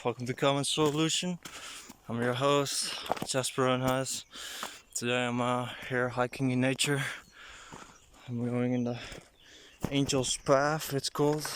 welcome to Soulution. I'm your host, Jasper and Huis. Today I'm here hiking in nature. I'm going in the Angel's Path, it's called,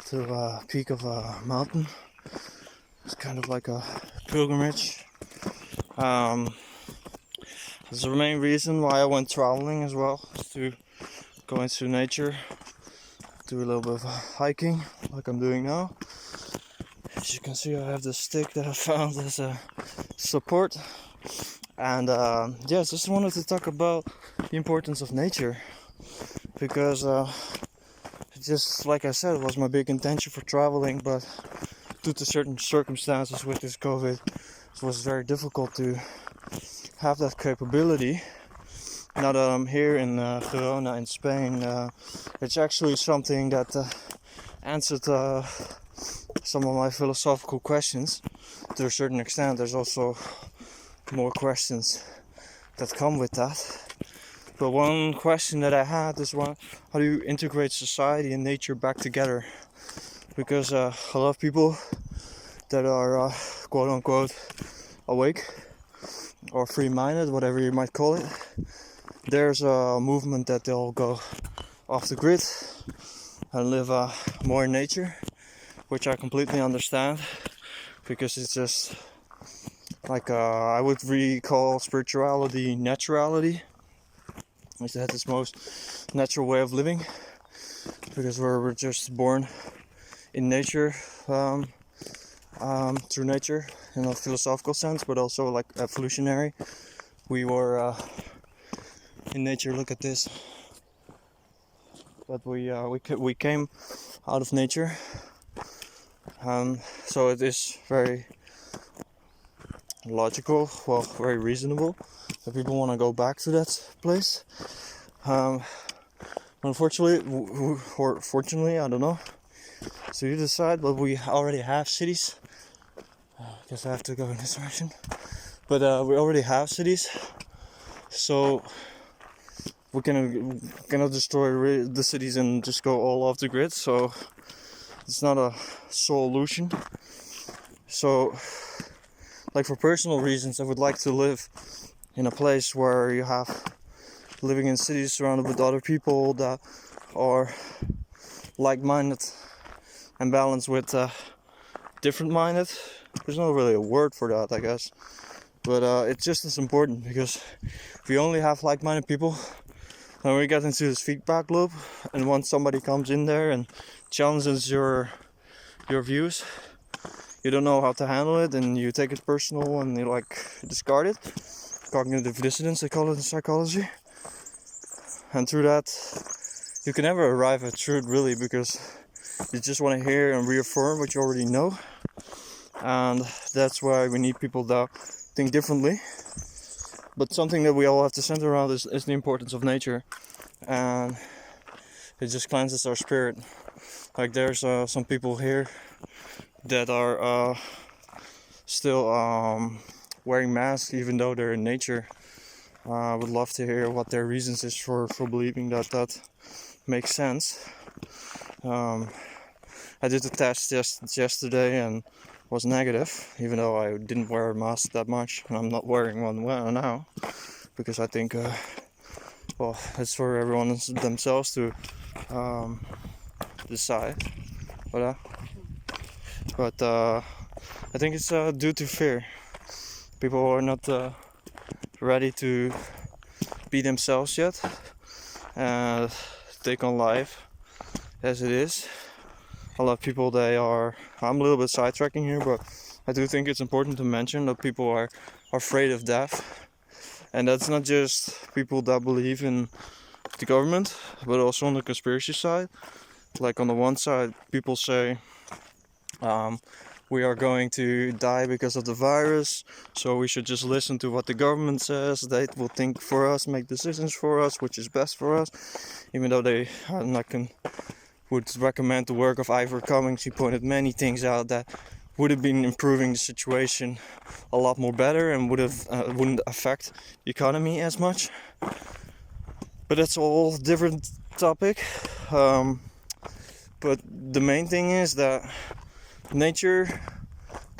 to the peak of a mountain. It's kind of like a pilgrimage. That's the main reason why I went traveling as well, is to go into nature, do a little bit of hiking like I'm doing now. As you can see, I have this stick that I found as a support, and just wanted to talk about the importance of nature, because just like I said, it was my big intention for traveling, but due to certain circumstances with this COVID, it was very difficult to have that capability. Now that I'm here in Girona in Spain, it's actually something that answered some of my philosophical questions to a certain extent. There's also more questions that come with that. But one question that I had is how do you integrate society and nature back together? Because a lot of people that are quote unquote awake or free-minded, whatever you might call it, there's a movement that they'll go off the grid and live more in nature, which I completely understand, because it's just like I would recall spirituality naturality, which is its most natural way of living, because we're just born in nature, through nature in a philosophical sense, but also like evolutionary. We were in nature. Look at this. But we came out of nature. So it is very logical, well, very reasonable that people want to go back to that place. Unfortunately, or fortunately, I don't know. So you decide, but we already have cities. I guess I have to go in this direction. But we already have cities, so we cannot destroy the cities and just go all off the grid. So it's not a solution. So, like, for personal reasons, I would like to live in a place where you have living in cities surrounded with other people that are like-minded and balanced with different-minded. There's not really a word for that, I guess, but it's just as important, because if we only have like-minded people, then we get into this feedback loop, and once somebody comes in there and challenges your views, you don't know how to handle it, and you take it personal and you discard it. Cognitive dissonance, they call it in psychology. And through that, you can never arrive at truth, really, because you just want to hear and reaffirm what you already know. And that's why we need people that think differently. But something that we all have to center around is the importance of nature, and it just cleanses our spirit. Like, there's some people here that are still wearing masks even though they're in nature. I would love to hear what their reasons is for believing that makes sense. I did the test just yesterday and was negative, even though I didn't wear a mask that much, and I'm not wearing one now, because I think it's for everyone themselves to decide. But I think it's due to fear. People are not ready to be themselves yet and take on life as it is. A lot of people, I'm a little bit sidetracking here, but I do think it's important to mention that people are afraid of death. And that's not just people that believe in the government, but also on the conspiracy side. Like, on the one side, people say we are going to die because of the virus, so we should just listen to what the government says. They will think for us, make decisions for us, which is best for us, even though they would recommend the work of Ivor Cummings. He pointed many things out that would have been improving the situation a lot more better and wouldn't affect the economy as much. But that's a whole different topic. But the main thing is that nature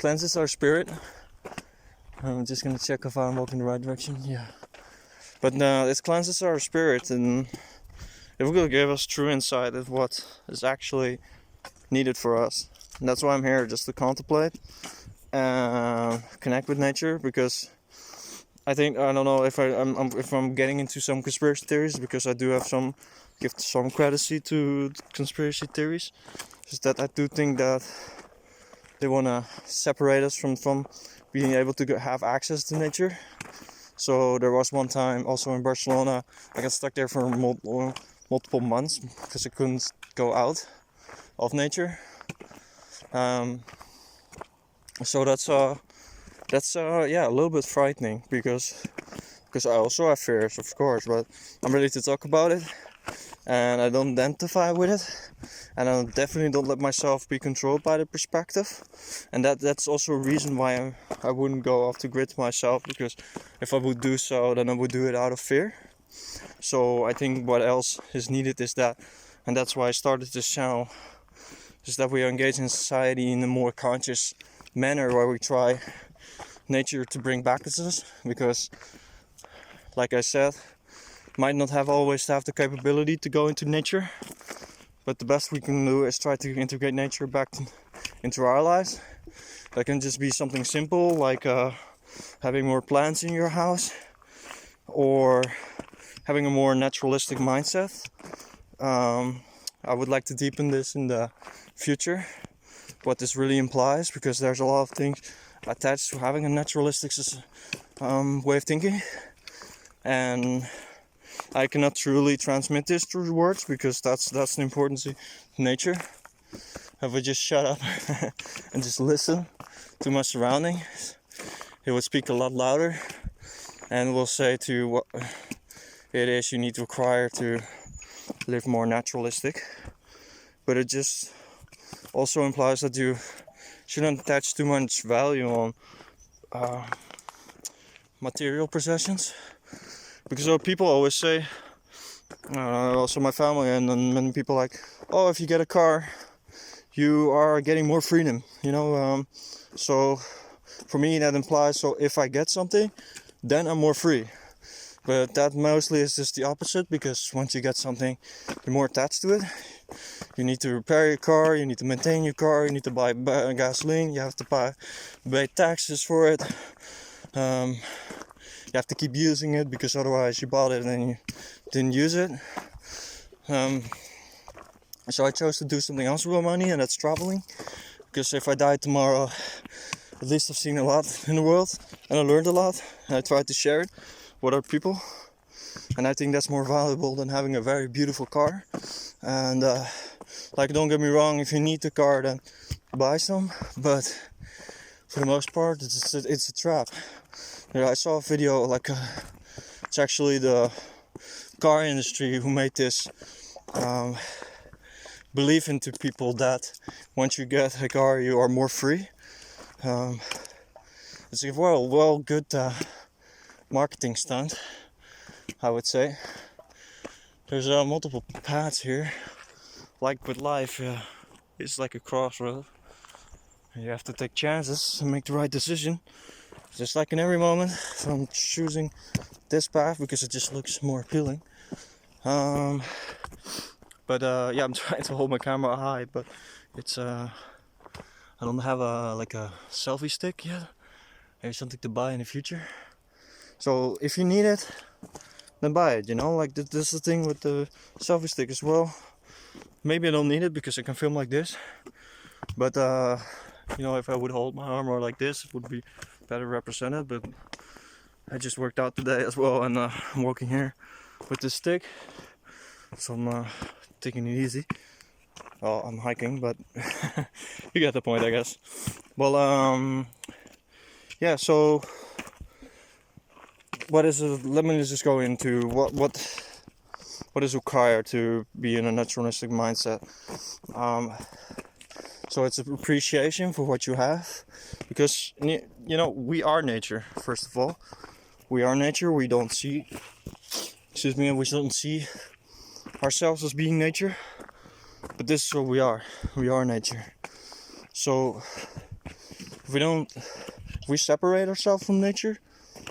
cleanses our spirit. I'm just gonna check if I'm walking the right direction. Yeah. But it cleanses our spirit, and it will give us true insight of what is actually needed for us. And that's why I'm here, just to contemplate and connect with nature. Because I don't know if I'm getting into some conspiracy theories, because I do have give some credit to conspiracy theories. Just that I do think that they want to separate us from being able to have access to nature. So there was one time also in Barcelona, I got stuck there for multiple months because I couldn't go out of nature. So that's a little bit frightening, because I also have fears, of course, but I'm ready to talk about it, and I don't identify with it, and I definitely don't let myself be controlled by the perspective. And that's also a reason why I wouldn't go off the grid myself, because if I would do so, then I would do it out of fear. So I think what else is needed is that, and that's why I started this channel, is that we are engaged in society in a more conscious manner, where we try nature to bring back to us. Because, like I said, might not always have the capability to go into nature, but the best we can do is try to integrate nature back into our lives. That can just be something simple, like having more plants in your house, or having a more naturalistic mindset. I would like to deepen this in the future, what this really implies, because there's a lot of things attached to having a naturalistic way of thinking, and I cannot truly transmit this through words, because that's the importance of nature. If I just shut up and just listen to my surroundings, it would speak a lot louder, and will say to what it is you need to acquire to live more naturalistic. But it just also implies that you shouldn't attach too much value on material possessions, because people always say, also my family and many people, like, oh, if you get a car, you are getting more freedom, so for me that implies, so if I get something, then I'm more free. But that mostly is just the opposite, because once you get something, you're more attached to it. You need to repair your car, you need to maintain your car, you need to buy gasoline, you have to pay taxes for it. You have to keep using it, because otherwise you bought it and then you didn't use it. So I chose to do something else with my money, and that's traveling. Because if I die tomorrow, at least I've seen a lot in the world, and I learned a lot, and I tried to share it with other people. And I think that's more valuable than having a very beautiful car. And don't get me wrong, if you need the car, then buy some. But for the most part, it's a trap. I saw a video, it's actually the car industry who made this belief into people that once you get a car, you are more free. It's a good marketing stunt, I would say. There's multiple paths here. Like with life, it's like a crossroad. You have to take chances and make the right decision. Just like in every moment, so I'm choosing this path because it just looks more appealing. I'm trying to hold my camera high, but it's I don't have a selfie stick yet. Maybe something to buy in the future. So if you need it, then buy it. This is the thing with the selfie stick as well. Maybe I don't need it because I can film like this, but if I would hold my arm like this, it would be better represented. But I just worked out today as well, and I'm walking here with this stick, so I'm taking it easy. Well, I'm hiking, but you get the point, I guess. Well, so what is it? Let me just go into what is required to be in a naturalistic mindset. So it's an appreciation for what you have, because we are nature. First of all, we are nature. We don't see ourselves as being nature, but this is what we are. We are nature. So if we separate ourselves from nature,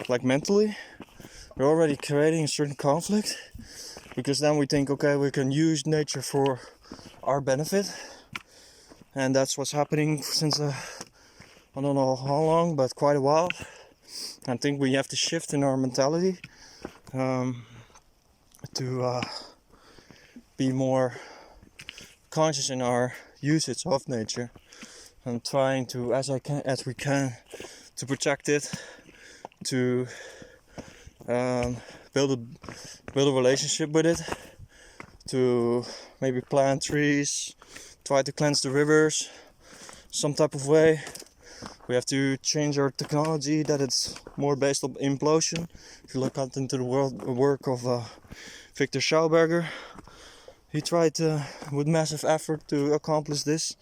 like mentally, we're already creating a certain conflict, because then we think, okay, we can use nature for our benefit, and that's what's happening since I don't know how long, but quite a while. I think we have to shift in our mentality to be more conscious in our usage of nature, and trying to, as we can, to protect it, to build a relationship with it, to maybe plant trees, try to cleanse the rivers some type of way. We have to change our technology, that it's more based on implosion. If you look out into the work of Victor Schauberger, he tried with massive effort to accomplish this.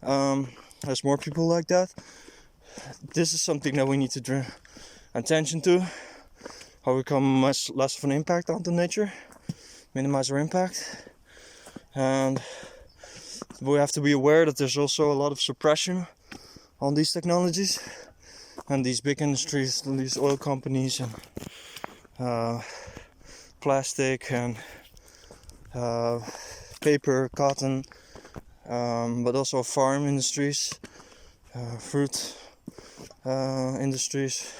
There's more people like that. This is something that we need to draw attention to, how we become much less of an impact onto nature, minimize our impact. And we have to be aware that there's also a lot of suppression on these technologies, and these big industries, these oil companies, and plastic, and paper, cotton, but also farm industries, fruit industries.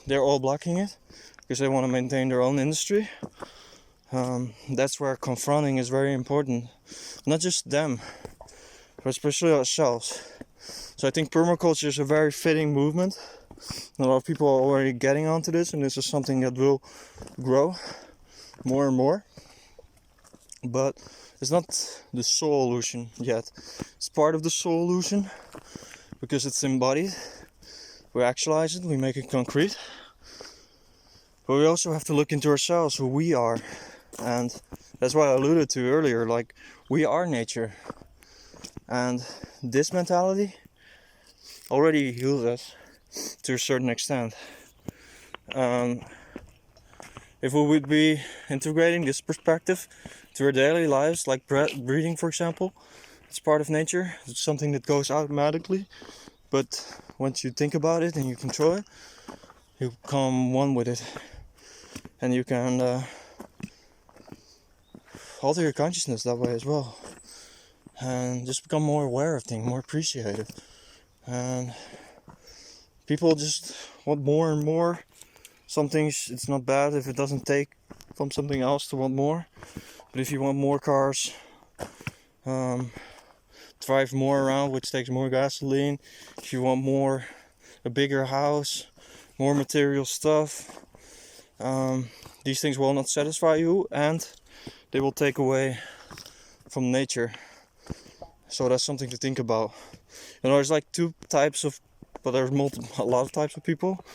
They're all blocking it because they want to maintain their own industry. That's where confronting is very important. Not just them, but especially ourselves. So I think permaculture is a very fitting movement. A lot of people are already getting onto this, and this is something that will grow more and more. But it's not the Soulution yet. It's part of the Soulution because it's embodied. We actualize it, we make it concrete. But we also have to look into ourselves, who we are. And that's what I alluded to earlier, like, we are nature. And this mentality already heals us to a certain extent. If we would be integrating this perspective to our daily lives, like breathing, for example, it's part of nature. It's something that goes automatically. But once you think about it and you control it, you become one with it. And you can alter your consciousness that way as well. And just become more aware of things, more appreciative. And people just want more and more. Some things, it's not bad if it doesn't take from something else to want more. But if you want more cars, drive more around, which takes more gasoline. If you want more, a bigger house, more material stuff, these things will not satisfy you, and they will take away from nature. So that's something to think about. You know, there's like two types of, but there's a lot of types of people.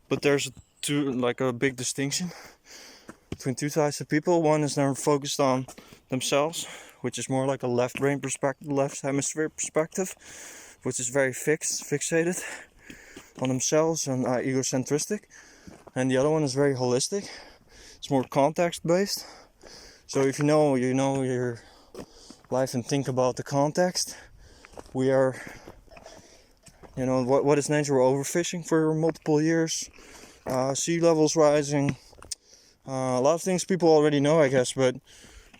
But there's a big distinction between two types of people. One is they're focused on themselves, which is more like a left brain perspective, left hemisphere perspective, which is very fixated on themselves and egocentristic. And the other one is very holistic. It's more context based. So if you know your life and think about the context, we are, what is nature? We're overfishing for multiple years, sea levels rising, a lot of things people already know, I guess, but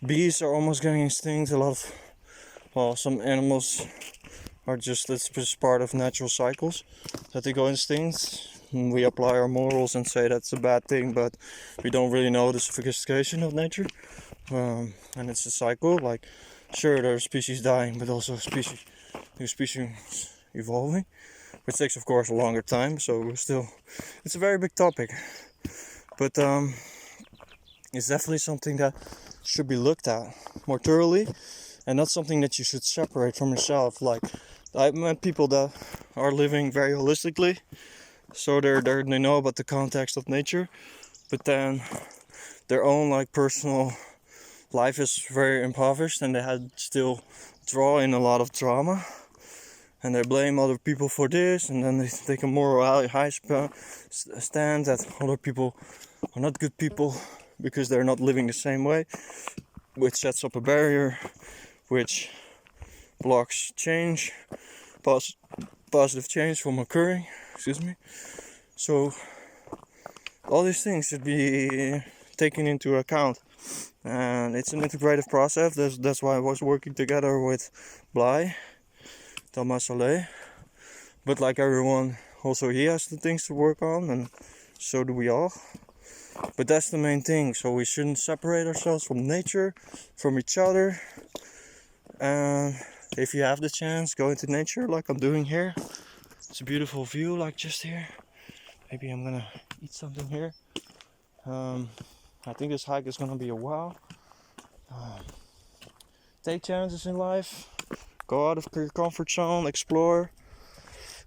bees are almost getting extinct. Some animals are it's just part of natural cycles that they go extinct. And we apply our morals and say that's a bad thing, but we don't really know the sophistication of nature. And it's a cycle. Like, sure, there are species dying, but also new species evolving, which takes, of course, a longer time. So it's a very big topic. But it's definitely something that should be looked at more thoroughly, and not something that you should separate from yourself. Like, I've met people that are living very holistically, so they know about the context of nature, but then their own personal life is very impoverished, and they still draw in a lot of drama, and they blame other people for this, and then they take a moral high stand that other people are not good people because they're not living the same way, which sets up a barrier, which blocks change, positive change from occurring. Excuse me. So all these things should be taken into account, and it's an integrative process. That's why I was working together with Blai, Thomas Soleil. But like everyone, also he has the things to work on, and so do we all. But that's the main thing. So we shouldn't separate ourselves from nature, from each other. And if you have the chance, go into nature like I'm doing here. It's a beautiful view, like just here. Maybe I'm gonna eat something here. I think this hike is gonna be a while. Take chances in life. Go out of your comfort zone, explore,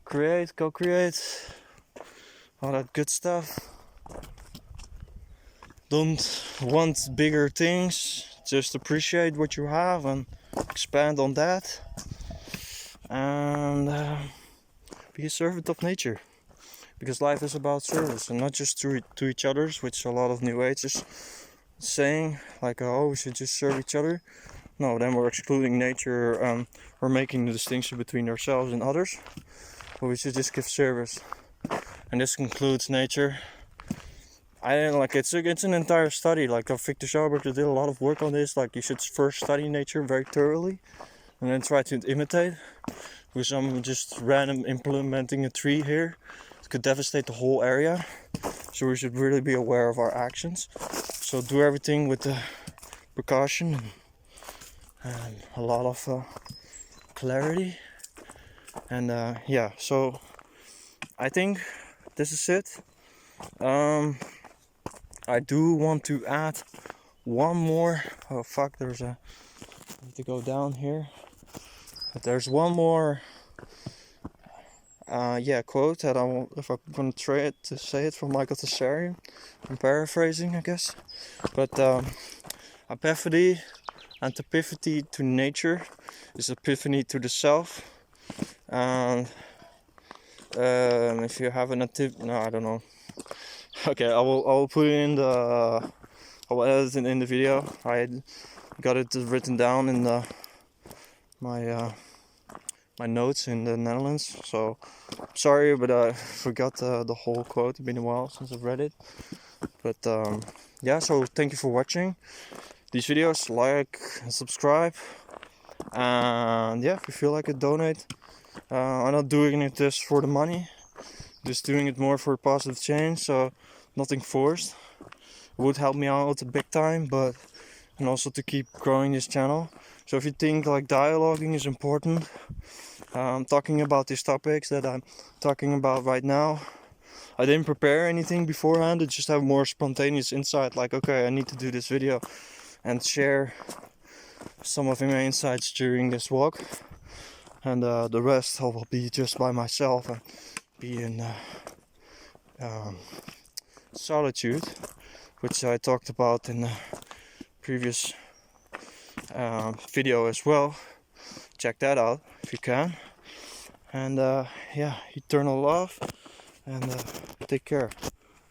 create, co-create, all that good stuff. Don't want bigger things, just appreciate what you have and expand on that. And be a servant of nature. Because life is about service, and not just to each other, which a lot of New Age is saying, like, oh, we should just serve each other. No, then we're excluding nature, we're making the distinction between ourselves and others. But we should just give service. And this includes nature. It's an entire study. Like Victor Schauber did a lot of work on this. Like, you should first study nature very thoroughly, and then try to imitate. Because I'm just random implementing a tree here. Could devastate the whole area, so we should really be aware of our actions. So do everything with the precaution and a lot of clarity. And yeah, so I think this is it. I do want to add one more. Oh fuck! I need to go down here. But there's one more. Quote that if I'm gonna try to say it from Michael Tessarian. I'm paraphrasing, I guess. But epiphany, antipathy to nature is epiphany to the self. And if you have an no, I don't know. Okay, I will put it in the. I will edit it in the video. I got it written down in my notes in the Netherlands, so sorry, but I forgot the whole quote. It's been a while since I've read it, but yeah, so thank you for watching these videos. Like and subscribe, and yeah, if you feel like it, donate. I'm not doing it just for the money, just doing it more for positive change, so nothing forced. It would help me out big time, but and also to keep growing this channel. So if you think like dialoguing is important, talking about these topics that I'm talking about right now, I didn't prepare anything beforehand. I just have more spontaneous insight, like, okay, I need to do this video and share some of my insights during this walk, and the rest I will be just by myself and be in solitude, which I talked about in the previous video as well. Check that out if you can. And yeah, eternal love, and take care,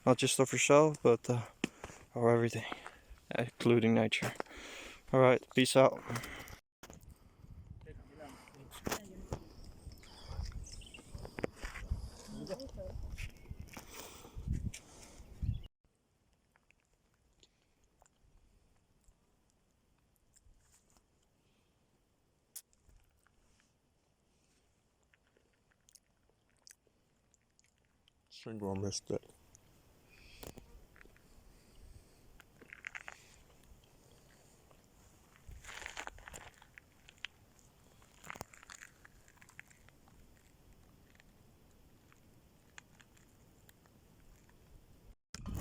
not just of yourself, but of everything, including nature. Alright, peace out. Single missed it.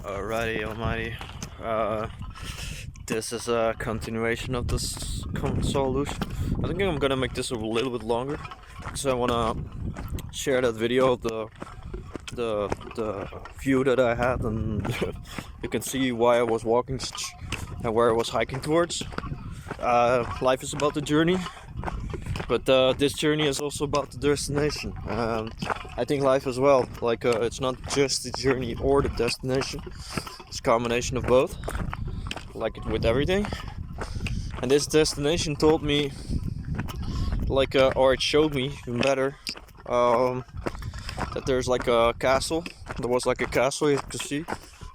Alrighty, almighty. This is a continuation of this Soulution. I think I'm gonna make this a little bit longer because I wanna share that video of the view that I had, and you can see why I was walking and where I was hiking towards. Life is about the journey, but this journey is also about the destination. I think life as well, like it's not just the journey or the destination, it's a combination of both, like with everything. And this destination told me, like, or it showed me even better, that there's like a castle. There was like a castle you could see,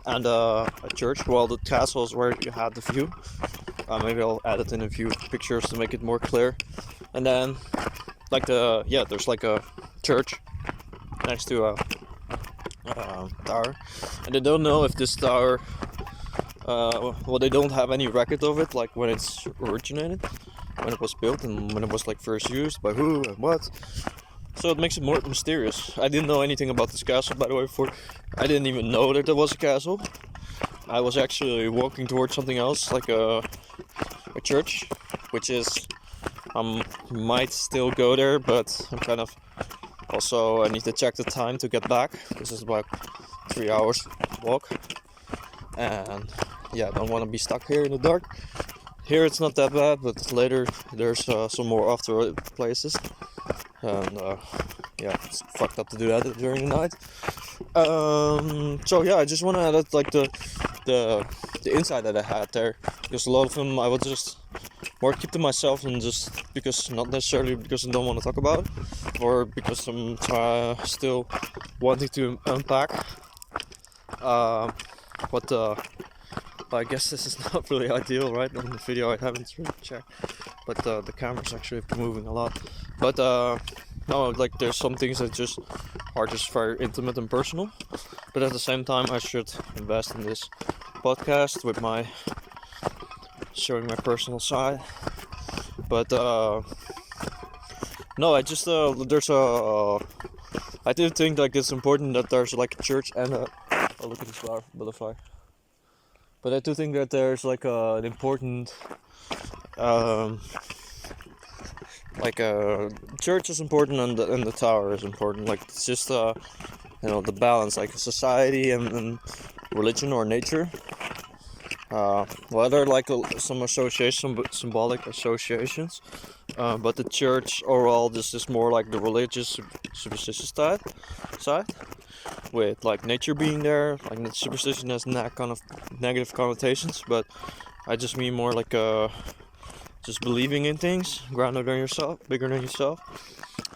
and a church. Well, the castle is where you had the view. Maybe I'll add it in a few pictures to make it more clear. And then, like there's like a church next to a tower, and they don't know if this tower. Well, they don't have any record of it, like when it's originated, when it was built, and when it was like first used by who and what. So it makes it more mysterious. I didn't know anything about this castle, by the way. I didn't even know that there was a castle. I was actually walking towards something else, like a church, which is might still go there, but I'm kind of also I need to check the time to get back. This is about 3 hours walk, and yeah, I don't want to be stuck here in the dark. Here it's not that bad, but later there's some more off the road places, and yeah, it's fucked up to do that during the night. So yeah, I just want to add like the insight that I had there, because a lot of them I would just more keep to myself, and just because not necessarily because I don't want to talk about it, or because I'm still wanting to unpack. But I guess this is not really ideal, right? On the video I haven't really checked, but the camera's actually moving a lot. But no, like there's some things that just are just very intimate and personal, but at the same time I should invest in this podcast with my showing my personal side. But no, I just there's a I do think like it's important that there's like a church and a oh, look at this butterfly. But I do think that there's like an important like a church is important, and the tower is important. Like it's just the balance, like society and religion or nature. Well, there are like some symbolic associations, but the church overall, this is more like the religious superstitious side, with like nature being there. Like the superstition has that kind of negative connotations, but I just mean more like just believing in things, grounded in yourself, bigger than yourself.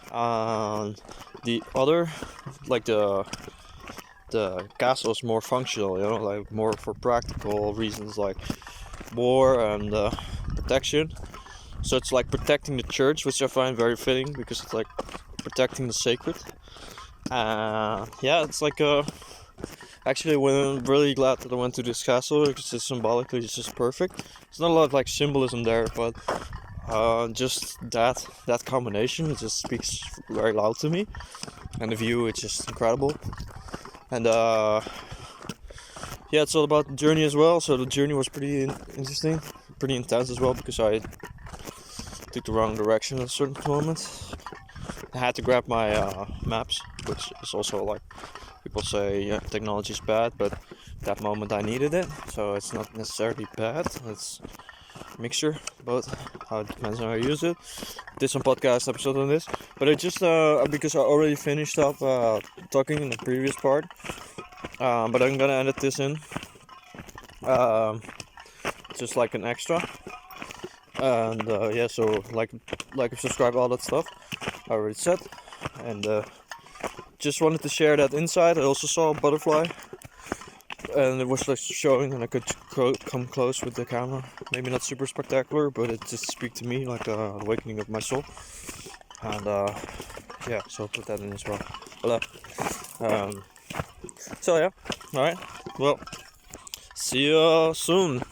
The other, like the castle is more functional, like more for practical reasons, like war and protection. So it's like protecting the church, which I find very fitting, because it's like protecting the sacred. Yeah, it's like actually I'm really glad that I went to this castle, because it's symbolically it's just perfect. There's not a lot of like symbolism there, but just that combination, it just speaks very loud to me, and the view, it's just incredible. And yeah, it's all about the journey as well. So the journey was pretty interesting, pretty intense as well, because I took the wrong direction at a certain moment. I had to grab my maps, which is also like people say technology is bad, but that moment I needed it, so it's not necessarily bad. It's a mixture, both how it depends on how you use it. Did some podcast episode on this, but I just because I already finished up talking in the previous part, but I'm gonna edit this in, just like an extra. And yeah, so like and subscribe, all that stuff I already said, and just wanted to share that insight. I also saw a butterfly, and it was like showing, and I could come close with the camera. Maybe not super spectacular, but it just speak to me like an awakening of my soul. And yeah, so I'll put that in as well. Hello. So yeah, alright, well, see you soon.